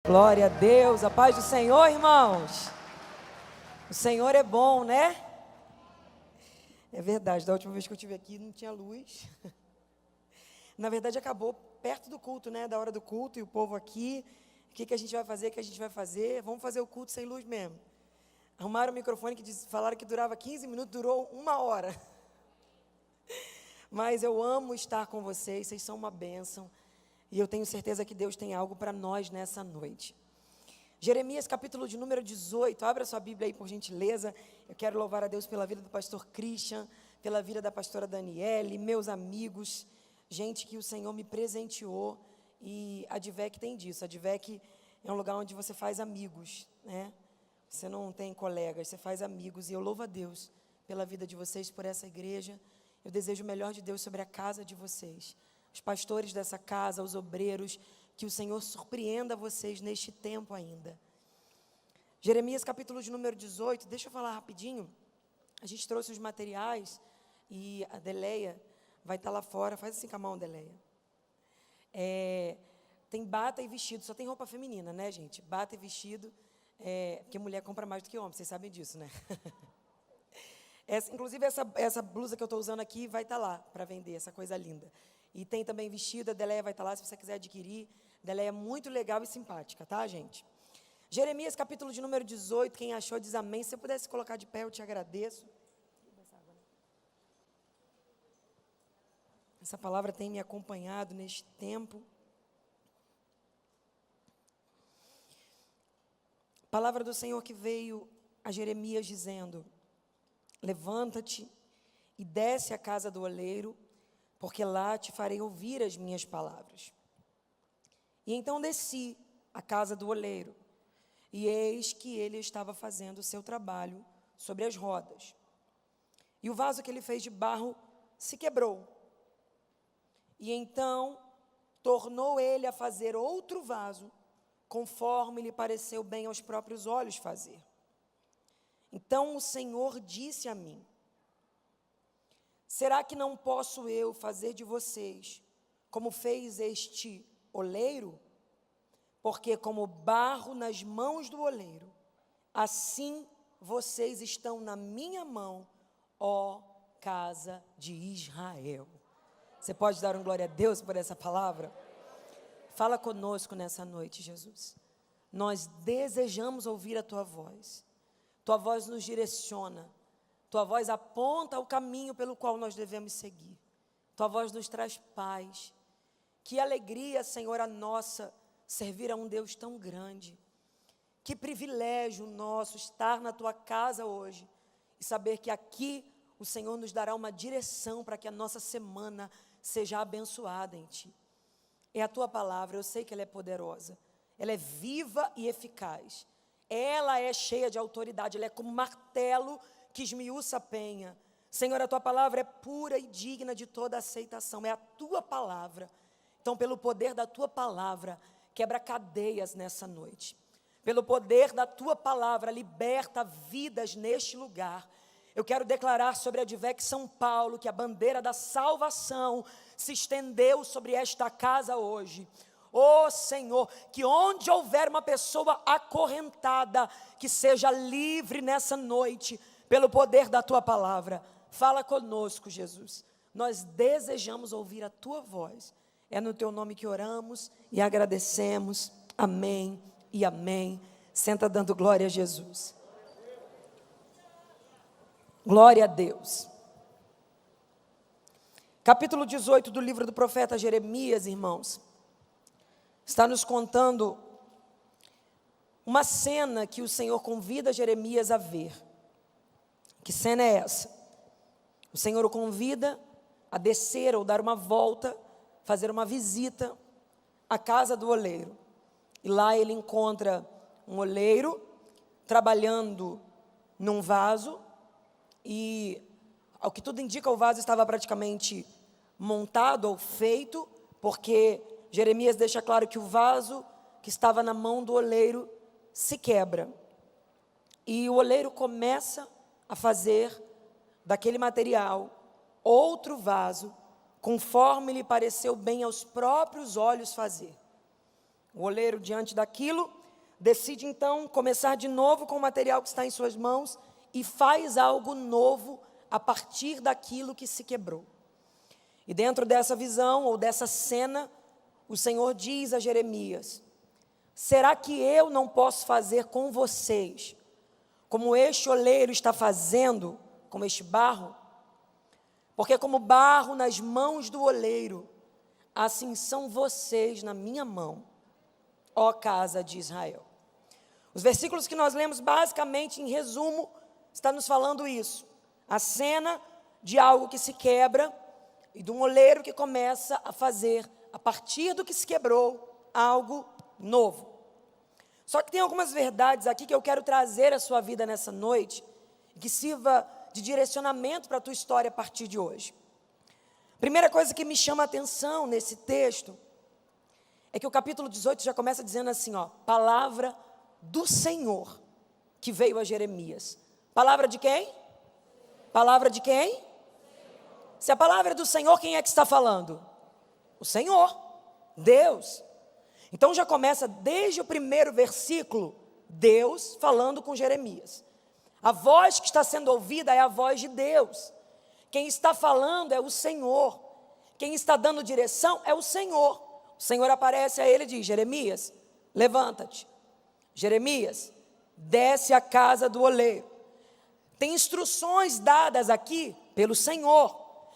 Glória a Deus, a paz do Senhor, irmãos. O Senhor é bom, né? É verdade, da última vez que eu estive aqui não tinha luz. Na verdade acabou perto do culto, né? Da hora do culto e o povo aqui. O que a gente vai fazer? O que a gente vai fazer? Vamos fazer o culto sem luz mesmo. Arrumaram o microfone que falaram que durava 15 minutos, durou 1 hora. Mas eu amo estar com vocês são uma bênção. E eu tenho certeza que Deus tem algo para nós nessa noite. Jeremias, capítulo de número 18, abra sua Bíblia aí por gentileza. Eu quero louvar a Deus pela vida do pastor Christian, pela vida da pastora Daniele, meus amigos, gente que o Senhor me presenteou. E a Advec tem disso, a Advec é um lugar onde você faz amigos, né? Você não tem colegas, você faz amigos. E eu louvo a Deus pela vida de vocês, por essa igreja. Eu desejo o melhor de Deus sobre a casa de vocês. Os pastores dessa casa, os obreiros, que o Senhor surpreenda vocês neste tempo ainda. Jeremias capítulo de número 18, deixa eu falar rapidinho. A gente trouxe os materiais e a Deleia vai estar lá fora, faz assim com a mão, Deleia. Tem bata e vestido, só tem roupa feminina, né, gente? Bata e vestido, porque mulher compra mais do que homem, vocês sabem disso, né? Inclusive essa blusa que eu estou usando aqui vai estar lá para vender, essa coisa linda. E tem também vestido, a Deleia vai estar lá se você quiser adquirir. Deleia é muito legal e simpática, tá, gente? Jeremias, capítulo de número 18, quem achou diz amém. Se você pudesse colocar de pé, eu te agradeço. Essa palavra tem me acompanhado neste tempo. Palavra do Senhor que veio a Jeremias dizendo: levanta-te e desce à casa do oleiro, porque lá te farei ouvir as minhas palavras. E então desci à casa do oleiro, e eis que ele estava fazendo o seu trabalho sobre as rodas. E o vaso que ele fez de barro se quebrou. E então tornou ele a fazer outro vaso, conforme lhe pareceu bem aos próprios olhos fazer. Então o Senhor disse a mim: será que não posso eu fazer de vocês como fez este oleiro? Porque como barro nas mãos do oleiro, assim vocês estão na minha mão, ó casa de Israel. Você pode dar um glória a Deus por essa palavra? Fala conosco nessa noite, Jesus. Nós desejamos ouvir a Tua voz. Tua voz nos direciona. Tua voz aponta o caminho pelo qual nós devemos seguir. Tua voz nos traz paz. Que alegria, Senhor, a nossa servir a um Deus tão grande. Que privilégio nosso estar na Tua casa hoje e saber que aqui o Senhor nos dará uma direção para que a nossa semana seja abençoada em Ti. É a Tua palavra, eu sei que ela é poderosa, ela é viva e eficaz. Ela é cheia de autoridade, ela é como martelo que esmiuça a penha. Senhor, a Tua palavra é pura e digna de toda aceitação, é a Tua palavra. Então, pelo poder da Tua palavra, quebra cadeias nessa noite. Pelo poder da Tua palavra, liberta vidas neste lugar. Eu quero declarar sobre a Advec São Paulo que a bandeira da salvação se estendeu sobre esta casa hoje. Ó Senhor, que onde houver uma pessoa acorrentada, que seja livre nessa noite, pelo poder da Tua palavra. Fala conosco, Jesus. Nós desejamos ouvir a Tua voz. É no Teu nome que oramos e agradecemos. Amém e amém. Senta dando glória a Jesus. Glória a Deus. Capítulo 18 do livro do profeta Jeremias, irmãos, está nos contando uma cena que o Senhor convida Jeremias a ver. Que cena é essa? O Senhor o convida a descer ou dar uma volta, fazer uma visita à casa do oleiro. E lá ele encontra um oleiro trabalhando num vaso. E, ao que tudo indica, o vaso estava praticamente montado ou feito, porque Jeremias deixa claro que o vaso que estava na mão do oleiro se quebra. E o oleiro começa a fazer daquele material outro vaso, conforme lhe pareceu bem aos próprios olhos fazer. O oleiro, diante daquilo, decide então começar de novo com o material que está em suas mãos e faz algo novo a partir daquilo que se quebrou. E dentro dessa visão ou dessa cena, o Senhor diz a Jeremias: será que eu não posso fazer com vocês como este oleiro está fazendo com este barro? Porque como barro nas mãos do oleiro, assim são vocês na minha mão, ó casa de Israel. Os versículos que nós lemos, basicamente, em resumo, está nos falando isso. A cena de algo que se quebra e de um oleiro que começa a fazer, a partir do que se quebrou, algo novo. Só que tem algumas verdades aqui que eu quero trazer à sua vida nessa noite, que sirva de direcionamento para a tua história a partir de hoje. Primeira coisa que me chama a atenção nesse texto é que o capítulo 18 já começa dizendo assim, palavra do Senhor que veio a Jeremias. Palavra de quem? Palavra de quem? Se a palavra é do Senhor, quem é que está falando? O Senhor, Deus. Então já começa desde o primeiro versículo, Deus falando com Jeremias. A voz que está sendo ouvida é a voz de Deus. Quem está falando é o Senhor. Quem está dando direção é o Senhor. O Senhor aparece a ele e diz: Jeremias, levanta-te. Jeremias, desce à casa do oleiro. Tem instruções dadas aqui pelo Senhor.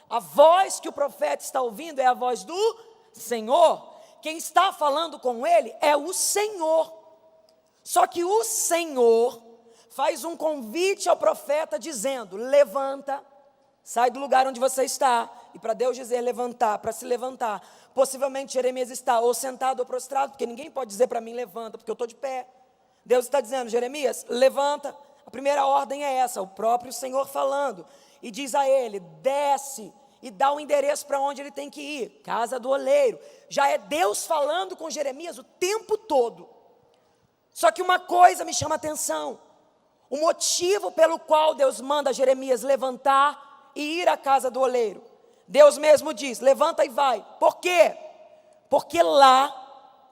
A voz que o profeta está ouvindo é a voz do Senhor. Quem está falando com ele é o Senhor. Só que o Senhor faz um convite ao profeta dizendo: levanta, sai do lugar onde você está. E para Deus dizer levantar, para se levantar, possivelmente Jeremias está ou sentado ou prostrado, porque ninguém pode dizer para mim levanta, porque eu estou de pé. Deus está dizendo: Jeremias, levanta. A primeira ordem é essa, o próprio Senhor falando. E diz a ele: desce e dá o endereço para onde ele tem que ir, casa do oleiro. Já é Deus falando com Jeremias o tempo todo. Só que uma coisa me chama a atenção. O motivo pelo qual Deus manda Jeremias levantar e ir à casa do oleiro. Deus mesmo diz: levanta e vai. Por quê? Porque lá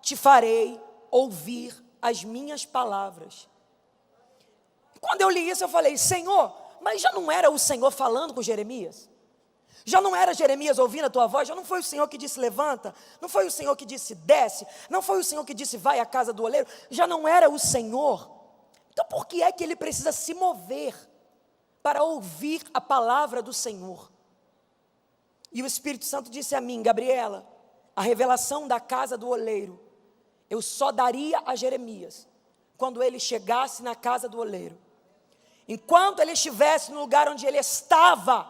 te farei ouvir as minhas palavras. Quando eu li isso, eu falei: Senhor, mas já não era o Senhor falando com Jeremias? Já não era Jeremias ouvindo a tua voz? Já não foi o Senhor que disse levanta? Não foi o Senhor que disse desce? Não foi o Senhor que disse vai à casa do oleiro? Já não era o Senhor? Então por que é que ele precisa se mover para ouvir a palavra do Senhor? E o Espírito Santo disse a mim: Gabriela, a revelação da casa do oleiro eu só daria a Jeremias quando ele chegasse na casa do oleiro. Enquanto ele estivesse no lugar onde ele estava,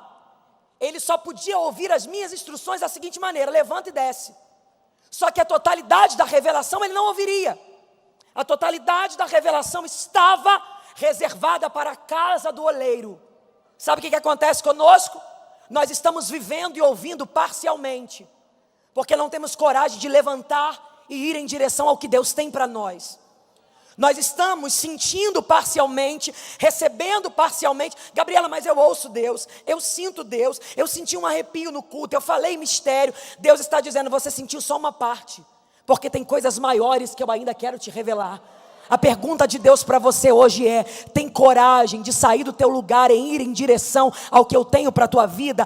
ele só podia ouvir as minhas instruções da seguinte maneira: levanta e desce. Só que a totalidade da revelação ele não ouviria. A totalidade da revelação estava reservada para a casa do oleiro. Sabe o que acontece conosco? Nós estamos vivendo e ouvindo parcialmente, porque não temos coragem de levantar e ir em direção ao que Deus tem para nós. Nós estamos sentindo parcialmente, recebendo parcialmente. Gabriela, mas eu ouço Deus, eu sinto Deus, eu senti um arrepio no culto, eu falei mistério. Deus está dizendo: você sentiu só uma parte, porque tem coisas maiores que eu ainda quero te revelar. A pergunta de Deus para você hoje é: tem coragem de sair do teu lugar e ir em direção ao que eu tenho para a tua vida?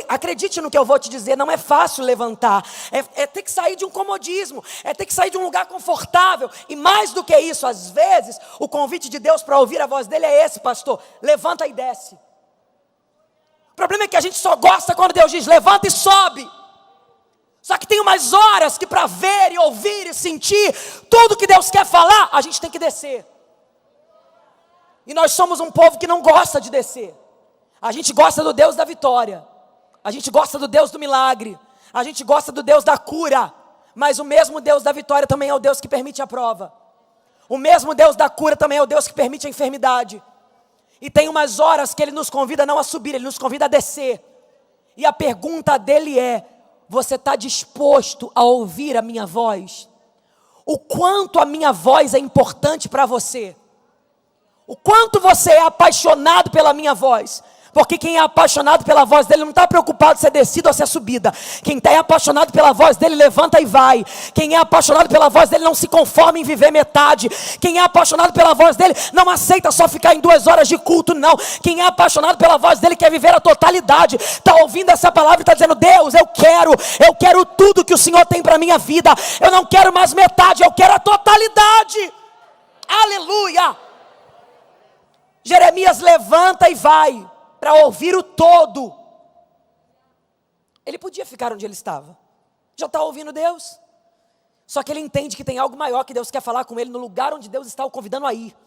Acredite no que eu vou te dizer, não é fácil levantar, é ter que sair de um comodismo, é ter que sair de um lugar confortável. E mais do que isso, às vezes, o convite de Deus para ouvir a voz dele é esse, pastor: levanta e desce. O problema é que a gente só gosta quando Deus diz levanta e sobe. Só que tem umas horas que para ver e ouvir e sentir tudo que Deus quer falar, a gente tem que descer. E nós somos um povo que não gosta de descer. A gente gosta do Deus da vitória. A gente gosta do Deus do milagre. A gente gosta do Deus da cura. Mas o mesmo Deus da vitória também é o Deus que permite a prova. O mesmo Deus da cura também é o Deus que permite a enfermidade. E tem umas horas que Ele nos convida não a subir, Ele nos convida a descer. E a pergunta dele é: você está disposto a ouvir a minha voz? O quanto a minha voz é importante para você? O quanto você é apaixonado pela minha voz? Porque quem é apaixonado pela voz dele não está preocupado se é descida ou se é subida. Quem é apaixonado pela voz dele levanta e vai. Quem é apaixonado pela voz dele não se conforma em viver metade. Quem é apaixonado pela voz dele não aceita só ficar em 2 horas de culto, não. Quem é apaixonado pela voz dele quer viver a totalidade. Está ouvindo essa palavra e está dizendo: Deus, eu quero tudo que o Senhor tem para a minha vida. Eu não quero mais metade, eu quero a totalidade. Aleluia. Jeremias levanta e vai para ouvir o todo. Ele podia ficar onde ele estava, já está ouvindo Deus. Só que ele entende que tem algo maior que Deus quer falar com ele no lugar onde Deus está o convidando a ir.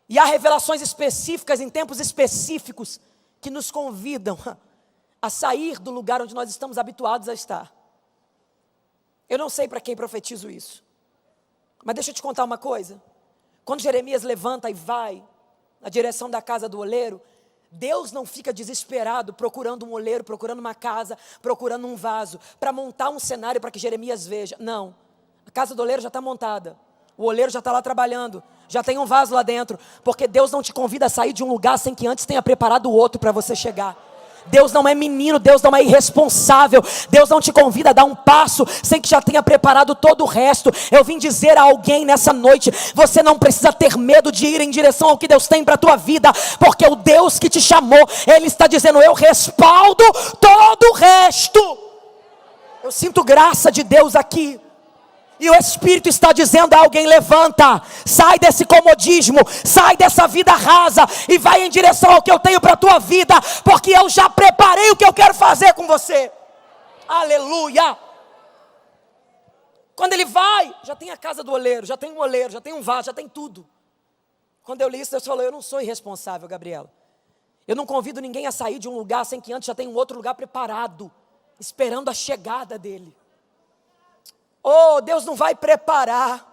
E há revelações específicas em tempos específicos que nos convidam a sair do lugar onde nós estamos habituados a estar. Eu não sei para quem profetizo isso, mas deixa eu te contar uma coisa. Quando Jeremias levanta e vai na direção da casa do oleiro, Deus não fica desesperado procurando um oleiro, procurando uma casa, procurando um vaso, para montar um cenário para que Jeremias veja. Não, a casa do oleiro já está montada, o oleiro já está lá trabalhando, já tem um vaso lá dentro, porque Deus não te convida a sair de um lugar sem que antes tenha preparado o outro para você chegar. Deus não é menino, Deus não é irresponsável. Deus não te convida a dar um passo sem que já tenha preparado todo o resto. Eu vim dizer a alguém nessa noite: você não precisa ter medo de ir em direção ao que Deus tem para a tua vida, porque o Deus que te chamou, Ele está dizendo: eu respaldo todo o resto. Eu sinto graça de Deus aqui. E o Espírito está dizendo a alguém: levanta, sai desse comodismo, sai dessa vida rasa e vai em direção ao que eu tenho para a tua vida, porque eu já preparei o que eu quero fazer com você. Aleluia. Quando ele vai, já tem a casa do oleiro, já tem um oleiro, já tem um vaso, já tem tudo. Quando eu li isso, Deus falou: eu não sou irresponsável, Gabriela. Eu não convido ninguém a sair de um lugar sem que antes já tenha um outro lugar preparado, esperando a chegada dele. Oh, Deus não vai preparar,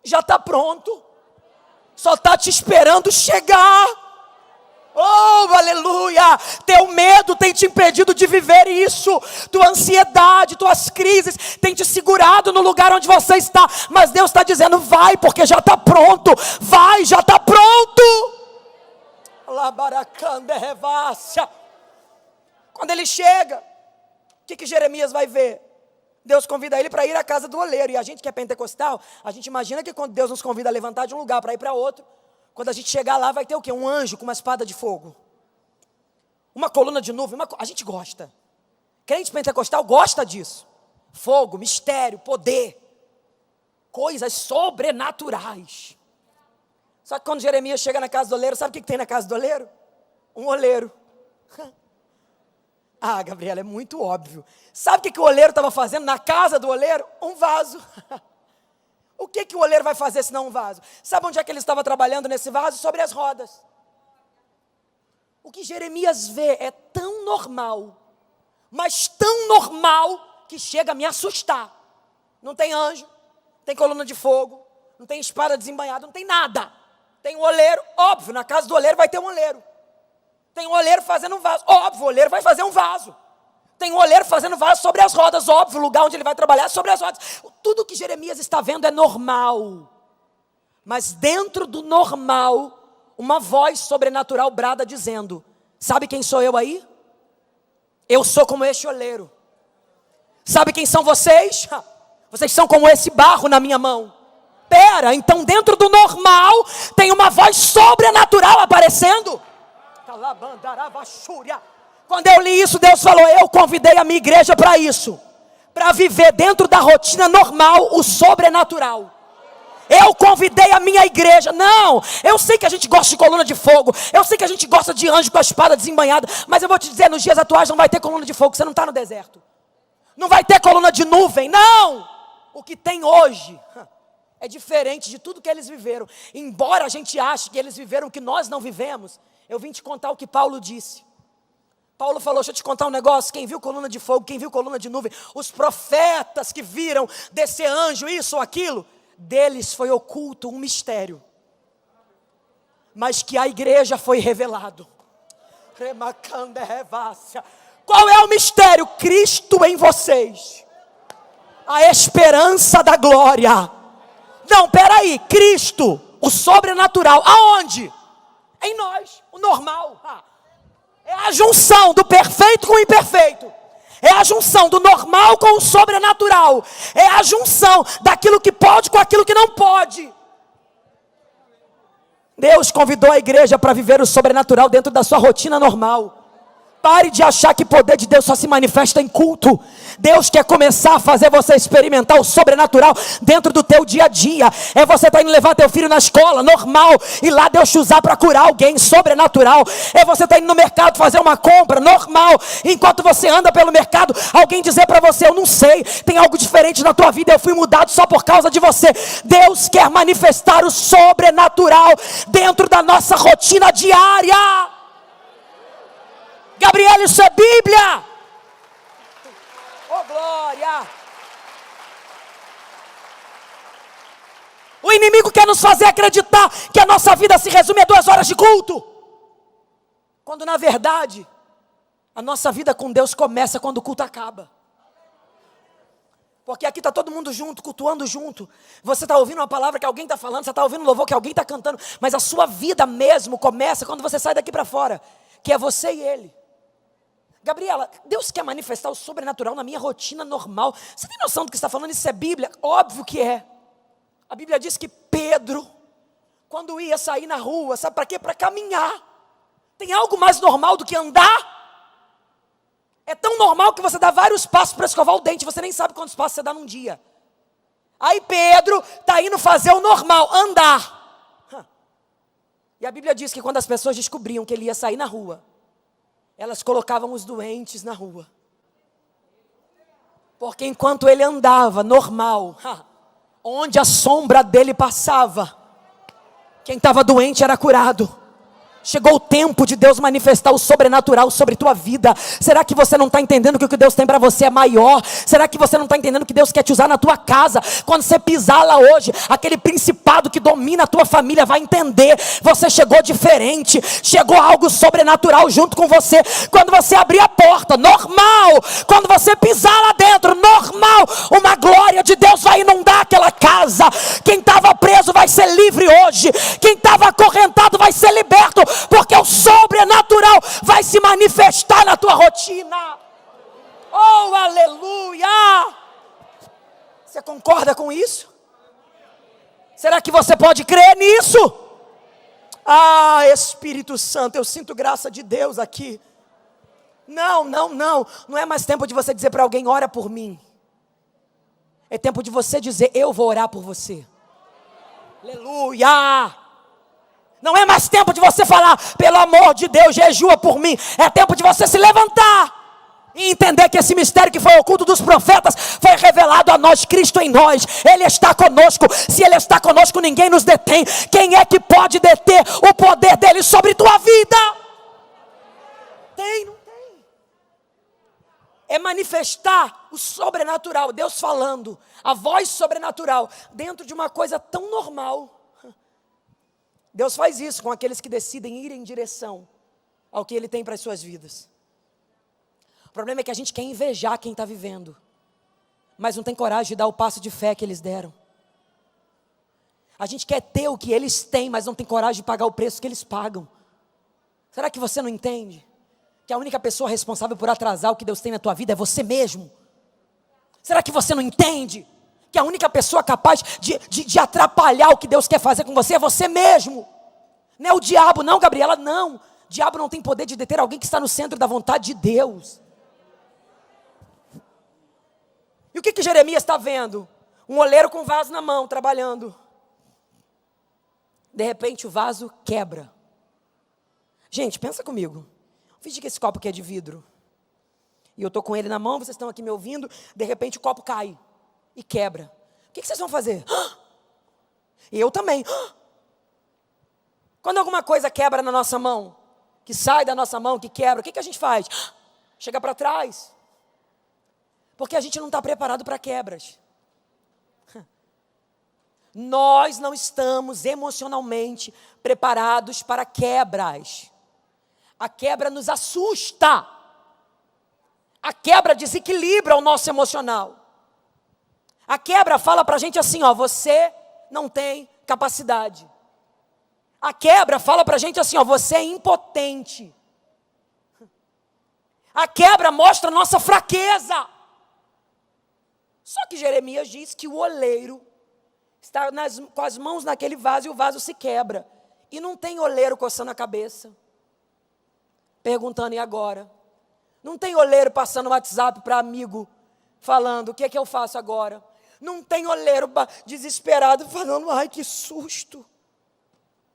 já está pronto, só está te esperando chegar. Oh, aleluia. Teu medo tem te impedido de viver isso, tua ansiedade, tuas crises tem te segurado no lugar onde você está, mas Deus está dizendo: vai, porque já está pronto, vai, já está pronto. Quando ele chega, o que Jeremias vai ver? Deus convida ele para ir à casa do oleiro. E a gente que é pentecostal, a gente imagina que quando Deus nos convida a levantar de um lugar para ir para outro, quando a gente chegar lá vai ter o quê? Um anjo com uma espada de fogo, uma coluna de nuvem, a gente gosta. Crente pentecostal gosta disso. Fogo, mistério, poder, coisas sobrenaturais. Só que quando Jeremias chega na casa do oleiro, sabe o que tem na casa do oleiro? Um oleiro. Ah, Gabriela, é muito óbvio. Sabe o que o oleiro estava fazendo na casa do oleiro? Um vaso. O que o oleiro vai fazer se não um vaso? Sabe onde é que ele estava trabalhando nesse vaso? Sobre as rodas. O que Jeremias vê é tão normal, mas tão normal, que chega a me assustar. Não tem anjo, não tem coluna de fogo, não tem espada desembainhada, não tem nada. Tem um oleiro, óbvio, na casa do oleiro vai ter um oleiro. Tem um oleiro fazendo um vaso, óbvio, o oleiro vai fazer um vaso. Tem um oleiro fazendo vaso sobre as rodas, óbvio, o lugar onde ele vai trabalhar é sobre as rodas. Tudo que Jeremias está vendo é normal. Mas dentro do normal, uma voz sobrenatural brada dizendo: sabe quem sou eu aí? Eu sou como este oleiro. Sabe quem são vocês? Vocês são como esse barro na minha mão. Pera, então dentro do normal tem uma voz sobrenatural aparecendo. Quando eu li isso, Deus falou: eu convidei a minha igreja para isso, para viver dentro da rotina normal o sobrenatural. Eu convidei a minha igreja. Não, eu sei que a gente gosta de coluna de fogo, eu sei que a gente gosta de anjo com a espada desembainhada, mas eu vou te dizer, nos dias atuais não vai ter coluna de fogo, você não está no deserto. Não vai ter coluna de nuvem, não. O que tem hoje é diferente de tudo que eles viveram. Embora a gente ache que eles viveram o que nós não vivemos, eu vim te contar o que Paulo disse. Paulo falou: deixa eu te contar um negócio. Quem viu coluna de fogo, quem viu coluna de nuvem, os profetas que viram descer anjo, isso ou aquilo, deles foi oculto um mistério, mas que a igreja foi revelado. Qual é o mistério? Cristo em vocês, a esperança da glória. Não, peraí, Cristo, o sobrenatural, aonde? em nós, o normal. É a junção do perfeito com o imperfeito. É a junção do normal com o sobrenatural. É a junção daquilo que pode com aquilo que não pode. Deus convidou a igreja para viver o sobrenatural dentro da sua rotina normal. Pare de achar que o poder de Deus só se manifesta em culto. Deus quer começar a fazer você experimentar o sobrenatural dentro do teu dia a dia. É você estar indo levar teu filho na escola, normal, e lá Deus te usar para curar alguém, sobrenatural. É você estar indo no mercado fazer uma compra, normal. Enquanto você anda pelo mercado, alguém dizer para você, eu não sei, tem algo diferente na tua vida, eu fui mudado só por causa de você. Deus quer manifestar o sobrenatural dentro da nossa rotina diária. Gabriel, isso é Bíblia. Oh, glória. O inimigo quer nos fazer acreditar que a nossa vida se resume a 2 horas de culto, quando na verdade a nossa vida com Deus começa quando o culto acaba. Porque aqui está todo mundo junto, cultuando junto. Você está ouvindo uma palavra que alguém está falando, você está ouvindo um louvor que alguém está cantando, mas a sua vida mesmo começa quando você sai daqui para fora, que é você e Ele. Gabriela, Deus quer manifestar o sobrenatural na minha rotina normal. Você tem noção do que está falando? Isso é Bíblia? Óbvio que é. A Bíblia diz que Pedro, quando ia sair na rua, sabe para quê? Para caminhar. Tem algo mais normal do que andar? É tão normal que você dá vários passos para escovar o dente, você nem sabe quantos passos você dá num dia. Aí Pedro está indo fazer o normal, andar. E a Bíblia diz que quando as pessoas descobriam que ele ia sair na rua, elas colocavam os doentes na rua. Porque enquanto ele andava normal, onde a sombra dele passava, quem estava doente era curado. Chegou o tempo de Deus manifestar o sobrenatural sobre tua vida. Será que você não está entendendo que o que Deus tem para você é maior? Será que você não está entendendo que Deus quer te usar na tua casa? Quando você pisar lá hoje, aquele principado que domina a tua família vai entender. Você chegou diferente, chegou algo sobrenatural junto com você. Quando você abrir a porta, normal. Quando você pisar lá dentro, normal. Uma glória de Deus vai inundar aquela casa. Quem estava preso vai ser livre hoje. Quem estava acorrentado vai ser liberto. Porque o sobrenatural vai se manifestar na tua rotina. Oh, aleluia! Você concorda com isso? Será que você pode crer nisso? Ah, Espírito Santo, eu sinto graça de Deus aqui. Não é mais tempo de você dizer para alguém, ora por mim. É tempo de você dizer, eu vou orar por você. Aleluia! Não é mais tempo de você falar, pelo amor de Deus, jejua por mim. É tempo de você se levantar e entender que esse mistério que foi oculto dos profetas foi revelado a nós, Cristo em nós. Ele está conosco. Se Ele está conosco, ninguém nos detém. Quem é que pode deter o poder dEle sobre tua vida? Não tem. É manifestar o sobrenatural, Deus falando, a voz sobrenatural, dentro de uma coisa tão normal. Deus faz isso com aqueles que decidem ir em direção ao que Ele tem para as suas vidas. O problema é que a gente quer invejar quem está vivendo, mas não tem coragem de dar o passo de fé que eles deram. A gente quer ter o que eles têm, mas não tem coragem de pagar o preço que eles pagam. Será que você não entende que a única pessoa responsável por atrasar o que Deus tem na tua vida é você mesmo? Será que você não entende que a única pessoa capaz de atrapalhar o que Deus quer fazer com você é você mesmo? Não é o diabo não, Gabriela, não. O diabo não tem poder de deter alguém que está no centro da vontade de Deus. E o que Jeremias está vendo? Um oleiro com vaso na mão, trabalhando. De repente o vaso quebra. Gente, pensa comigo. Finge que esse copo aqui é de vidro. E eu estou com ele na mão, vocês estão aqui me ouvindo. De repente o copo cai e quebra. O que vocês vão fazer? E eu também. Quando alguma coisa quebra na nossa mão, que sai da nossa mão, que quebra, o que a gente faz? Chega para trás. Porque a gente não está preparado para quebras. Nós não estamos emocionalmente preparados para quebras. A quebra nos assusta. A quebra desequilibra o nosso emocional. A quebra fala para a gente assim, ó, você não tem capacidade. A quebra fala para a gente assim, ó, você é impotente. A quebra mostra a nossa fraqueza. Só que Jeremias diz que o oleiro está com as mãos naquele vaso e o vaso se quebra. E não tem oleiro coçando a cabeça, perguntando, e agora? Não tem oleiro passando o WhatsApp para amigo, falando, o que é que eu faço agora? Não tem oleiro desesperado, falando, ai que susto.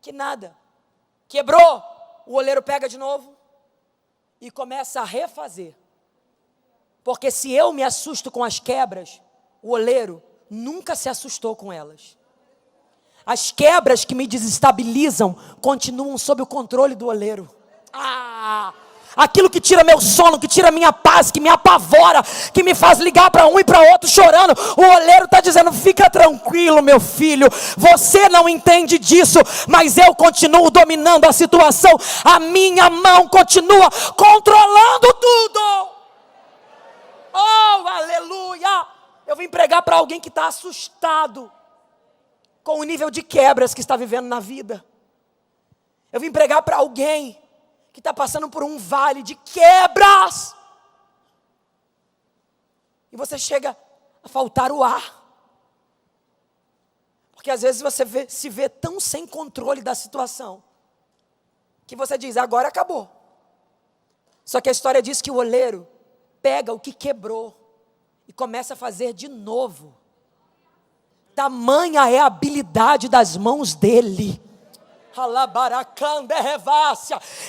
Que nada. Quebrou, o oleiro pega de novo e começa a refazer. Porque se eu me assusto com as quebras, o oleiro nunca se assustou com elas. As quebras que me desestabilizam continuam sob o controle do oleiro. Aquilo que tira meu sono, que tira minha paz, que me apavora, que me faz ligar para um e para outro chorando, o oleiro está dizendo, fica tranquilo meu filho, você não entende disso, mas eu continuo dominando a situação, a minha mão continua controlando tudo. Oh, aleluia! Eu vim pregar para alguém que está assustado com o nível de quebras que está vivendo na vida. Eu vim pregar para alguém que está passando por um vale de quebras. E você chega a faltar o ar. Porque às vezes você se vê tão sem controle da situação, que você diz, agora acabou. Só que a história diz que o oleiro pega o que quebrou e começa a fazer de novo. Tamanha é a habilidade das mãos dele.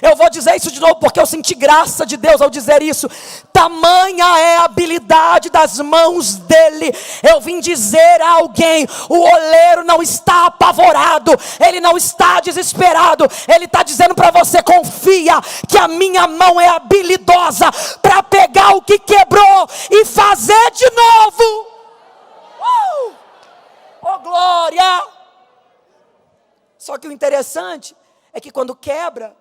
Eu vou dizer isso de novo porque eu senti graça de Deus ao dizer isso. Tamanha é a habilidade das mãos dele. Eu vim dizer a alguém, o oleiro não está apavorado, ele não está desesperado, ele está dizendo para você, confia que a minha mão é habilidosa para pegar o que quebrou e fazer de novo. Oh glória! Só que o interessante é que quando quebra,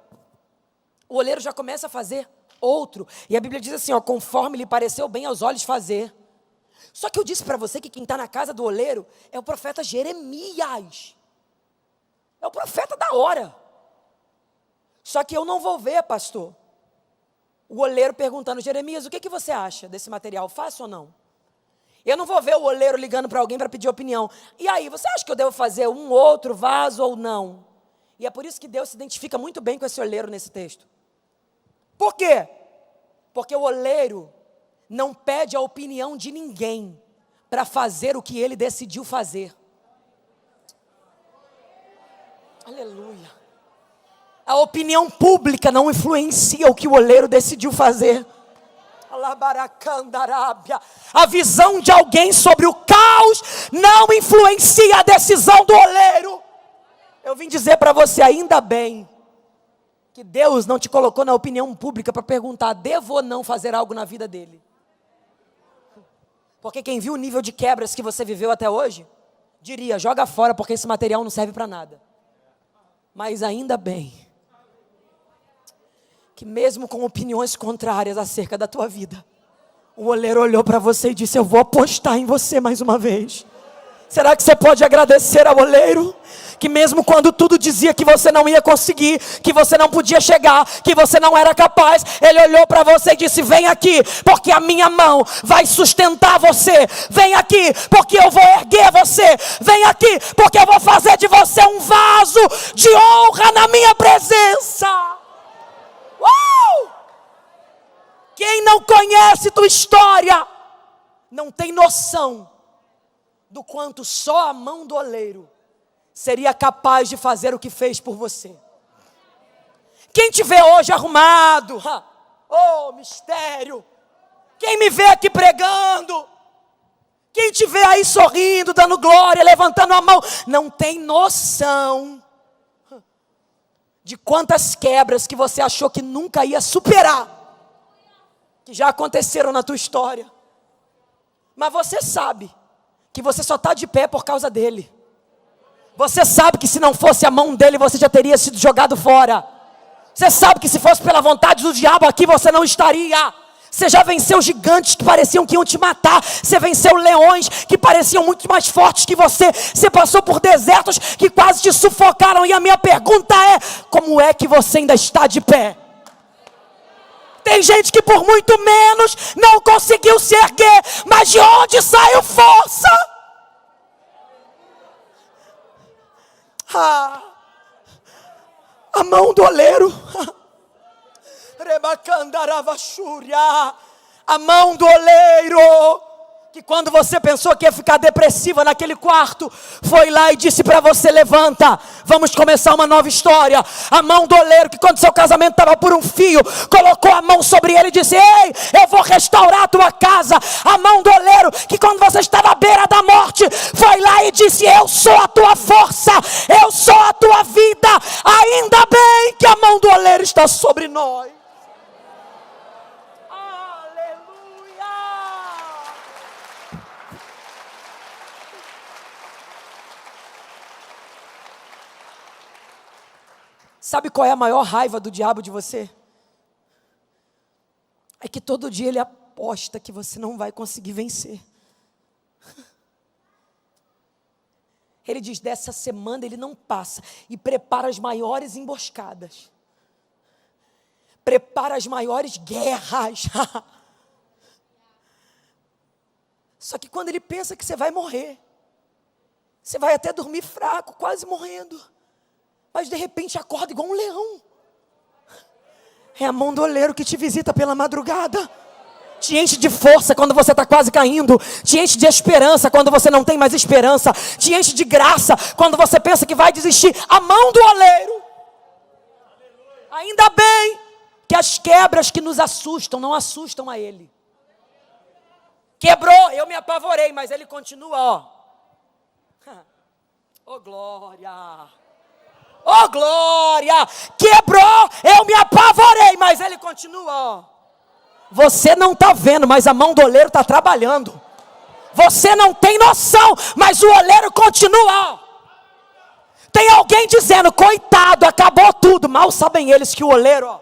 o oleiro já começa a fazer outro. E a Bíblia diz assim, ó, conforme lhe pareceu bem aos olhos fazer. Só que eu disse para você que quem está na casa do oleiro é o profeta Jeremias. É o profeta da hora. Só que eu não vou ver, pastor, o oleiro perguntando, Jeremias, o que você acha desse material? Faço ou não? Eu não vou ver o oleiro ligando para alguém para pedir opinião. E aí, você acha que eu devo fazer um outro vaso ou não? E é por isso que Deus se identifica muito bem com esse oleiro nesse texto. Por quê? Porque o oleiro não pede a opinião de ninguém para fazer o que ele decidiu fazer. Aleluia. A opinião pública não influencia o que o oleiro decidiu fazer. A visão de alguém sobre o caos não influencia a decisão do oleiro. Eu vim dizer para você, ainda bem que Deus não te colocou na opinião pública para perguntar, devo ou não fazer algo na vida dele? Porque quem viu o nível de quebras que você viveu até hoje, diria, joga fora porque esse material não serve para nada. Mas ainda bem que mesmo com opiniões contrárias acerca da tua vida, o oleiro olhou para você e disse, eu vou apostar em você mais uma vez. Será que você pode agradecer ao oleiro? Que mesmo quando tudo dizia que você não ia conseguir, que você não podia chegar, que você não era capaz, ele olhou para você e disse, vem aqui, porque a minha mão vai sustentar você. Vem aqui, porque eu vou erguer você. Vem aqui, porque eu vou fazer de você um vaso de honra na minha presença. Quem não conhece tua história não tem noção do quanto só a mão do oleiro seria capaz de fazer o que fez por você. Quem te vê hoje arrumado, mistério, quem me vê aqui pregando, quem te vê aí sorrindo, dando glória, levantando a mão, não tem noção de quantas quebras que você achou que nunca ia superar, que já aconteceram na tua história. Mas você sabe que você só está de pé por causa dele. Você sabe que se não fosse a mão dele, você já teria sido jogado fora. Você sabe que se fosse pela vontade do diabo aqui, você não estaria. Você já venceu gigantes que pareciam que iam te matar. Você venceu leões que pareciam muito mais fortes que você. Você passou por desertos que quase te sufocaram. E a minha pergunta é: como é que você ainda está de pé? Tem gente que por muito menos não conseguiu se erguer. Mas de onde saiu força? A mão do oleiro. A mão do oleiro, que quando você pensou que ia ficar depressiva naquele quarto, foi lá e disse para você: levanta, vamos começar uma nova história. A mão do oleiro, que quando seu casamento estava por um fio, colocou a mão sobre ele e disse: ei, eu vou restaurar a tua casa. A mão do oleiro, que quando você estava à beira da morte, foi lá e disse: eu sou a tua força, eu sou a tua vida. Ainda bem que a mão do oleiro está sobre nós. Sabe qual é a maior raiva do diabo de você? É que todo dia ele aposta que você não vai conseguir vencer. Ele diz: dessa semana ele não passa, e prepara as maiores emboscadas. Prepara as maiores guerras. Só que quando ele pensa que você vai morrer, você vai até dormir fraco, quase morrendo, mas de repente acorda igual um leão. É a mão do oleiro que te visita pela madrugada. Te enche de força quando você está quase caindo. Te enche de esperança quando você não tem mais esperança. Te enche de graça quando você pensa que vai desistir. A mão do oleiro. Ainda bem que as quebras que nos assustam não assustam a ele. Quebrou, eu me apavorei, mas ele continua, ó. Oh glória! Oh glória! Quebrou, eu me apavorei, mas ele continua, ó. Você não está vendo, mas a mão do oleiro está trabalhando. Você não tem noção, mas o oleiro continua, ó. Tem alguém dizendo: coitado, acabou tudo. Mal sabem eles que o oleiro, ó.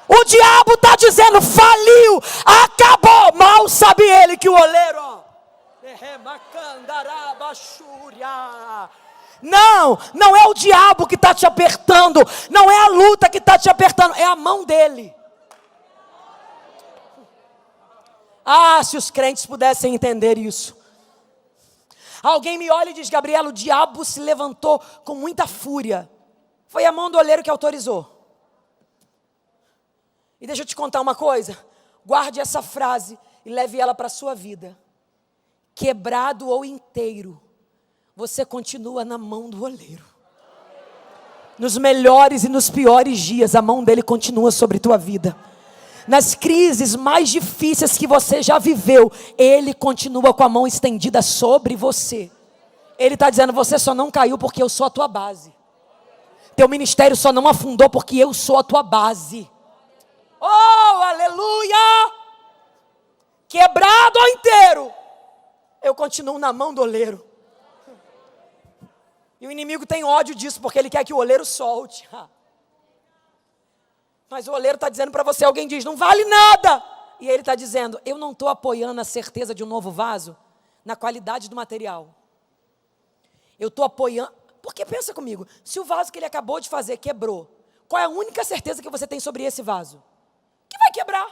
O diabo está dizendo: faliu, acabou. Mal sabe ele que o oleiro, ó. Não é o diabo que está te apertando. Não é a luta que está te apertando. É a mão dele. Ah, se os crentes pudessem entender isso. Alguém me olha e diz: Gabriela, o diabo se levantou com muita fúria. Foi a mão do oleiro que autorizou. E deixa eu te contar uma coisa. Guarde essa frase e leve ela para a sua vida. Quebrado ou inteiro, você continua na mão do oleiro. Nos melhores e nos piores dias, a mão dele continua sobre tua vida. Nas crises mais difíceis que você já viveu, ele continua com a mão estendida sobre você. Ele está dizendo: você só não caiu porque eu sou a tua base. Teu ministério só não afundou porque eu sou a tua base. Oh, aleluia! Quebrado ou inteiro, eu continuo na mão do oleiro. E o inimigo tem ódio disso, porque ele quer que o oleiro solte. Mas o oleiro está dizendo para você, alguém diz: não vale nada. E ele está dizendo: eu não estou apoiando a certeza de um novo vaso na qualidade do material. Eu estou apoiando, porque pensa comigo, se o vaso que ele acabou de fazer quebrou, qual é a única certeza que você tem sobre esse vaso? Que vai quebrar.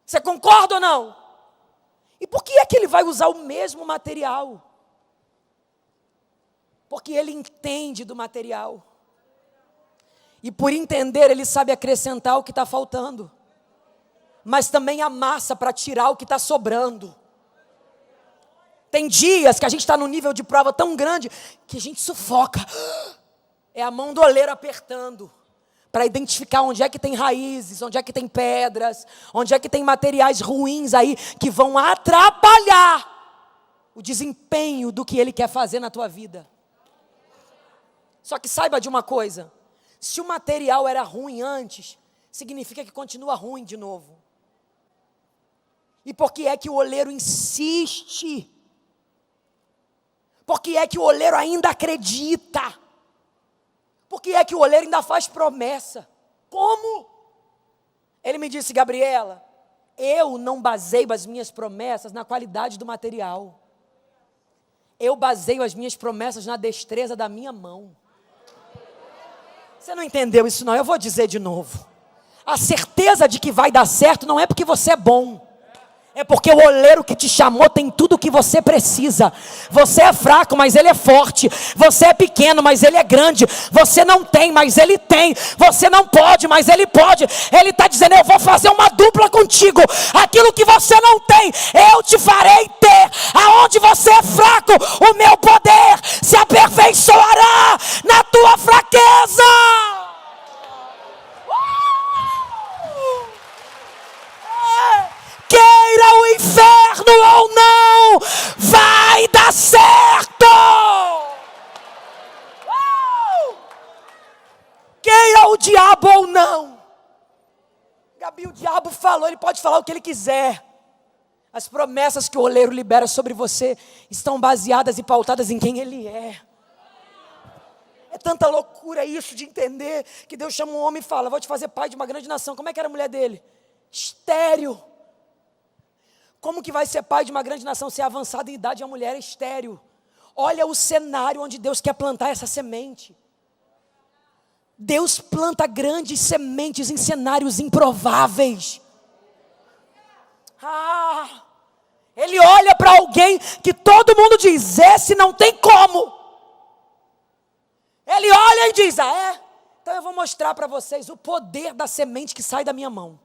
Você concorda ou não? E por que é que ele vai usar o mesmo material? Porque ele entende do material. E por entender, ele sabe acrescentar o que está faltando. Mas também amassa para tirar o que está sobrando. Tem dias que a gente está num nível de prova tão grande que a gente sufoca. É a mão do oleiro apertando. Para identificar onde é que tem raízes, onde é que tem pedras, onde é que tem materiais ruins aí que vão atrapalhar o desempenho do que ele quer fazer na tua vida. Só que saiba de uma coisa: se o material era ruim antes, significa que continua ruim de novo. E por que é que o oleiro insiste? Por que é que o oleiro ainda acredita? Por que é que o oleiro ainda faz promessa? Como? Ele me disse: Gabriela, eu não baseio as minhas promessas na qualidade do material. Eu baseio as minhas promessas na destreza da minha mão. Você não entendeu isso não? Eu vou dizer de novo. A certeza de que vai dar certo não é porque você é bom. É porque o oleiro que te chamou tem tudo o que você precisa. Você é fraco, mas ele é forte. Você é pequeno, mas ele é grande. Você não tem, mas ele tem. Você não pode, mas ele pode. Ele está dizendo: eu vou fazer uma dupla contigo. Aquilo que você não tem, eu te farei ter. Aonde você é fraco, o meu poder se aperfeiçoará na tua fraqueza. Queira o inferno ou não, vai dar certo. Queira o diabo ou não. Gabi, o diabo falou, ele pode falar o que ele quiser. As promessas que o oleiro libera sobre você estão baseadas e pautadas em quem ele é. É tanta loucura isso de entender que Deus chama um homem e fala: vou te fazer pai de uma grande nação. Como é que era a mulher dele? Estéril. Como que vai ser pai de uma grande nação se é avançada em idade e a mulher é estéril? Olha o cenário onde Deus quer plantar essa semente. Deus planta grandes sementes em cenários improváveis. Ele olha para alguém que todo mundo diz: esse não tem como. Ele olha e diz: então eu vou mostrar para vocês o poder da semente que sai da minha mão.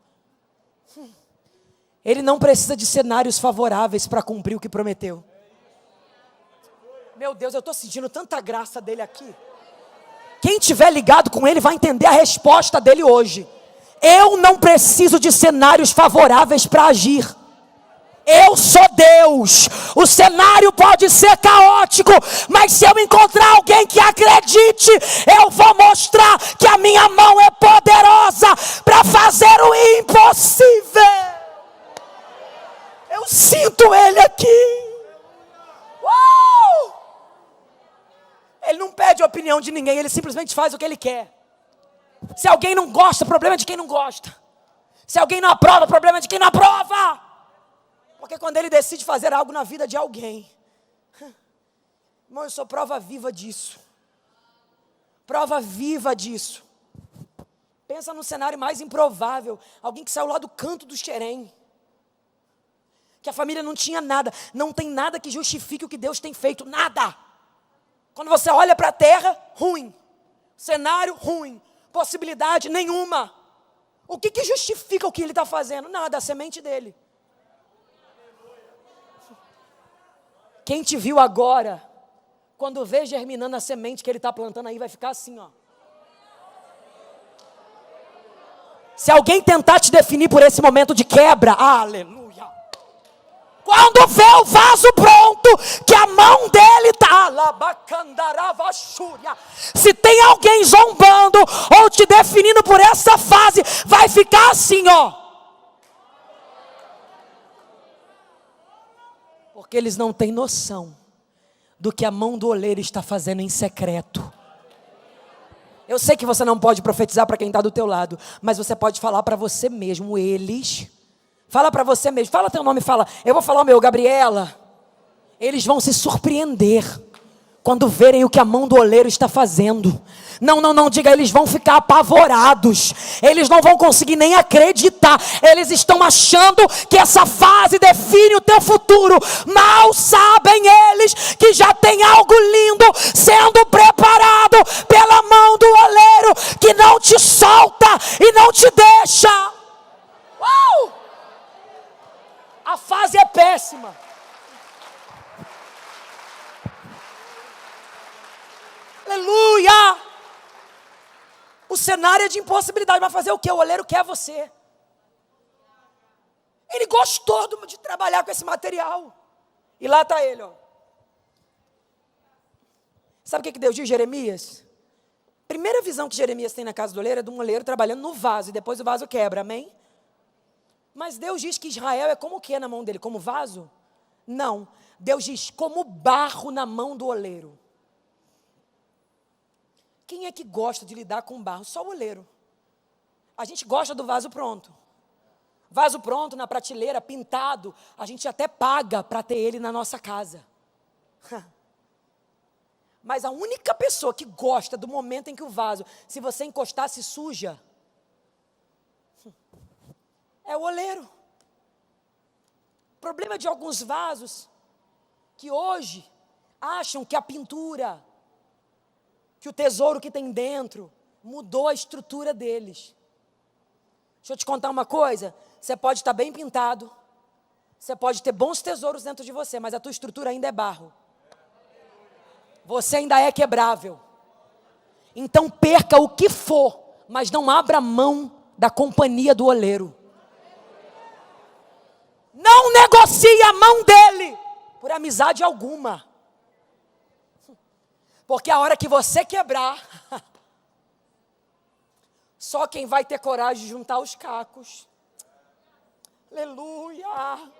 Ele não precisa de cenários favoráveis para cumprir o que prometeu. Meu Deus, eu estou sentindo tanta graça dele aqui. Quem estiver ligado com ele vai entender a resposta dele hoje. Eu não preciso de cenários favoráveis para agir. Eu sou Deus. O cenário pode ser caótico, mas se eu encontrar alguém que acredite, eu vou mostrar que a minha mão é poderosa para fazer o impossível. Eu sinto ele aqui. Uau! Ele não pede a opinião de ninguém, ele simplesmente faz o que ele quer. Se alguém não gosta, o problema é de quem não gosta. Se alguém não aprova, o problema é de quem não aprova. Porque quando ele decide fazer algo na vida de alguém, irmão, eu sou prova viva disso. Prova viva disso. Pensa no cenário mais improvável. Alguém que saiu lá do canto do Xerém. Que a família não tinha nada. Não tem nada que justifique o que Deus tem feito. Nada. Quando você olha para a terra, ruim. Cenário, ruim. Possibilidade nenhuma. O que justifica o que ele está fazendo? Nada, a semente dele. Quem te viu agora, quando vê germinando a semente que ele está plantando aí, vai ficar assim, ó. Se alguém tentar te definir por esse momento de quebra, aleluia. Quando vê o vaso pronto, que a mão dele está, se tem alguém zombando ou te definindo por essa fase, vai ficar assim, ó. Porque eles não têm noção do que a mão do oleiro está fazendo em secreto. Eu sei que você não pode profetizar para quem está do teu lado, mas você pode falar para você mesmo, eles. Fala para você mesmo, fala teu nome, fala. Eu vou falar o meu, Gabriela. Eles vão se surpreender quando verem o que a mão do oleiro está fazendo. Não, diga, eles vão ficar apavorados. Eles não vão conseguir nem acreditar. Eles estão achando que essa fase define o teu futuro. Mal sabem eles que já tem algo lindo sendo preparado pela mão do oleiro, que não te solta e não te deixa. Uau! A fase é péssima. Aleluia! O cenário é de impossibilidade. Vai fazer o quê? O oleiro quer você. Ele gostou de trabalhar com esse material. E lá está ele, ó. Sabe o que Deus diz, Jeremias? Primeira visão que Jeremias tem na casa do oleiro é de um oleiro trabalhando no vaso. E depois o vaso quebra, amém? Mas Deus diz que Israel é como o que na mão dele? Como vaso? Não. Deus diz como barro na mão do oleiro. Quem é que gosta de lidar com barro? Só o oleiro. A gente gosta do vaso pronto. Vaso pronto, na prateleira, pintado, a gente até paga para ter ele na nossa casa. Mas a única pessoa que gosta do momento em que o vaso, se você encostar, se suja, é o oleiro. O problema de alguns vasos, que hoje acham que a pintura, que o tesouro que tem dentro, mudou a estrutura deles. Deixa eu te contar uma coisa, você pode estar bem pintado, você pode ter bons tesouros dentro de você, mas a tua estrutura ainda é barro. Você ainda é quebrável. Então perca o que for, mas não abra mão da companhia do oleiro. Não negocie a mão dele por amizade alguma. Porque a hora que você quebrar, só quem vai ter coragem de juntar os cacos. Aleluia!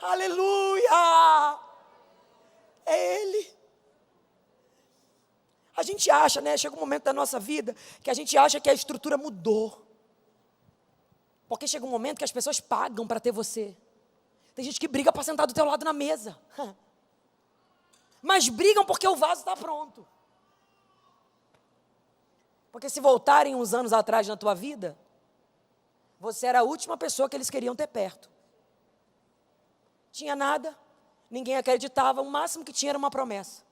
Aleluia! É Ele. A gente acha, né? Chega um momento da nossa vida que a gente acha que a estrutura mudou. Porque chega um momento que as pessoas pagam para ter você. Tem gente que briga para sentar do teu lado na mesa. Mas brigam porque o vaso está pronto. Porque se voltarem uns anos atrás na tua vida, você era a última pessoa que eles queriam ter perto. Tinha nada, ninguém acreditava, o máximo que tinha era uma promessa.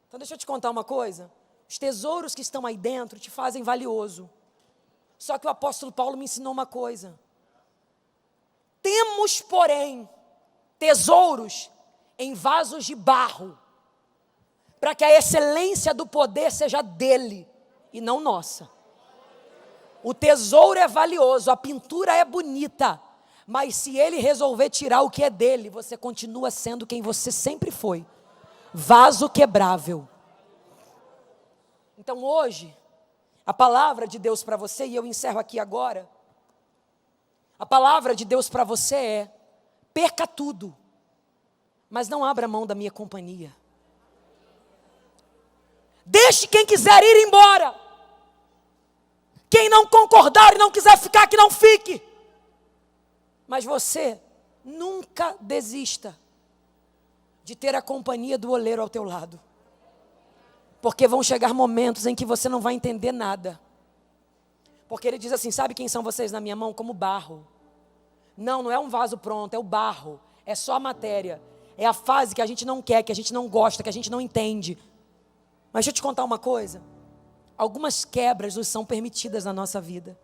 Então deixa eu te contar uma coisa. Os tesouros que estão aí dentro te fazem valioso. Só que o apóstolo Paulo me ensinou uma coisa. Temos, porém, tesouros em vasos de barro, para que a excelência do poder seja dele e não nossa. O tesouro é valioso, a pintura é bonita, mas se ele resolver tirar o que é dele, você continua sendo quem você sempre foi, vaso quebrável. Então hoje, a palavra de Deus para você, e eu encerro aqui agora, a palavra de Deus para você é: perca tudo, mas não abra mão da minha companhia. Deixe quem quiser ir embora. Quem não concordar e não quiser ficar, que não fique. Mas você nunca desista de ter a companhia do oleiro ao teu lado. Porque vão chegar momentos em que você não vai entender nada. Porque ele diz assim: sabe quem são vocês na minha mão? Como barro. Não, não é um vaso pronto, é o barro. É só a matéria. É a fase que a gente não quer, que a gente não gosta, que a gente não entende. Mas deixa eu te contar uma coisa. Algumas quebras nos são permitidas na nossa vida,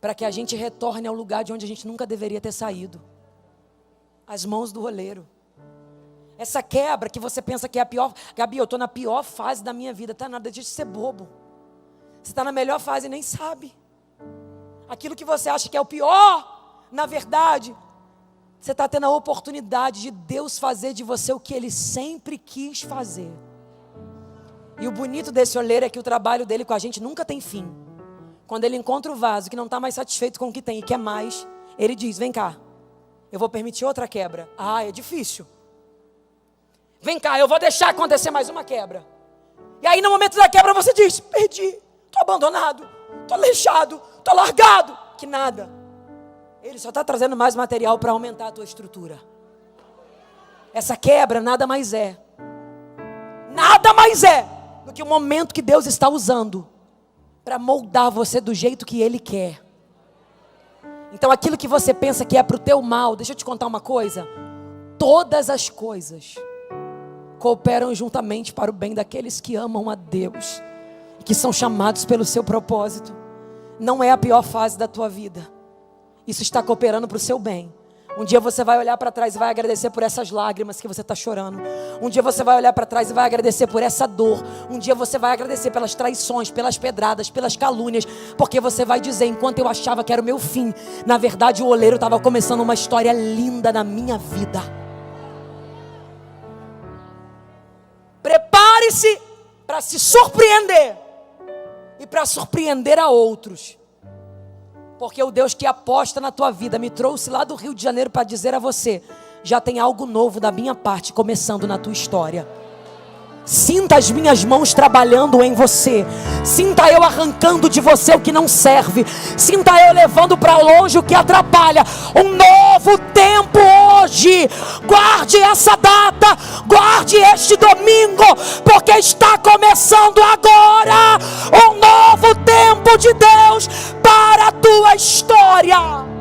para que a gente retorne ao lugar de onde a gente nunca deveria ter saído. As mãos do oleiro. Essa quebra que você pensa que é a pior. Gabi, eu estou na pior fase da minha vida. Tá nada de ser bobo. Você está na melhor fase e nem sabe. Aquilo que você acha que é o pior, na verdade, você está tendo a oportunidade de Deus fazer de você o que Ele sempre quis fazer. E o bonito desse oleiro é que o trabalho dele com a gente nunca tem fim. Quando ele encontra o vaso que não está mais satisfeito com o que tem e quer mais, ele diz: vem cá, eu vou permitir outra quebra. Ah, é difícil. Vem cá, eu vou deixar acontecer mais uma quebra. E aí no momento da quebra você diz: perdi, estou abandonado, estou lixado, estou largado. Que nada. Ele só está trazendo mais material para aumentar a tua estrutura. Essa quebra nada mais é do que o momento que Deus está usando para moldar você do jeito que Ele quer. Então aquilo que você pensa que é para o teu mal, deixa eu te contar uma coisa: todas as coisas cooperam juntamente para o bem daqueles que amam a Deus, que são chamados pelo seu propósito. Não é a pior fase da tua vida, isso está cooperando para o seu bem. Um dia você vai olhar para trás e vai agradecer por essas lágrimas que você está chorando. Um dia você vai olhar para trás e vai agradecer por essa dor. Um dia você vai agradecer pelas traições, pelas pedradas, pelas calúnias. Porque você vai dizer: enquanto eu achava que era o meu fim, na verdade o oleiro estava começando uma história linda na minha vida. Prepare-se para se surpreender e para surpreender a outros. Porque o Deus que aposta na tua vida me trouxe lá do Rio de Janeiro para dizer a você: já tem algo novo da minha parte começando na tua história. Sinta as minhas mãos trabalhando em você. Sinta eu arrancando de você o que não serve. Sinta eu levando para longe o que atrapalha. Um novo tempo hoje. Guarde essa data. Guarde este domingo. Porque está começando agora um novo tempo de Deus para a tua história.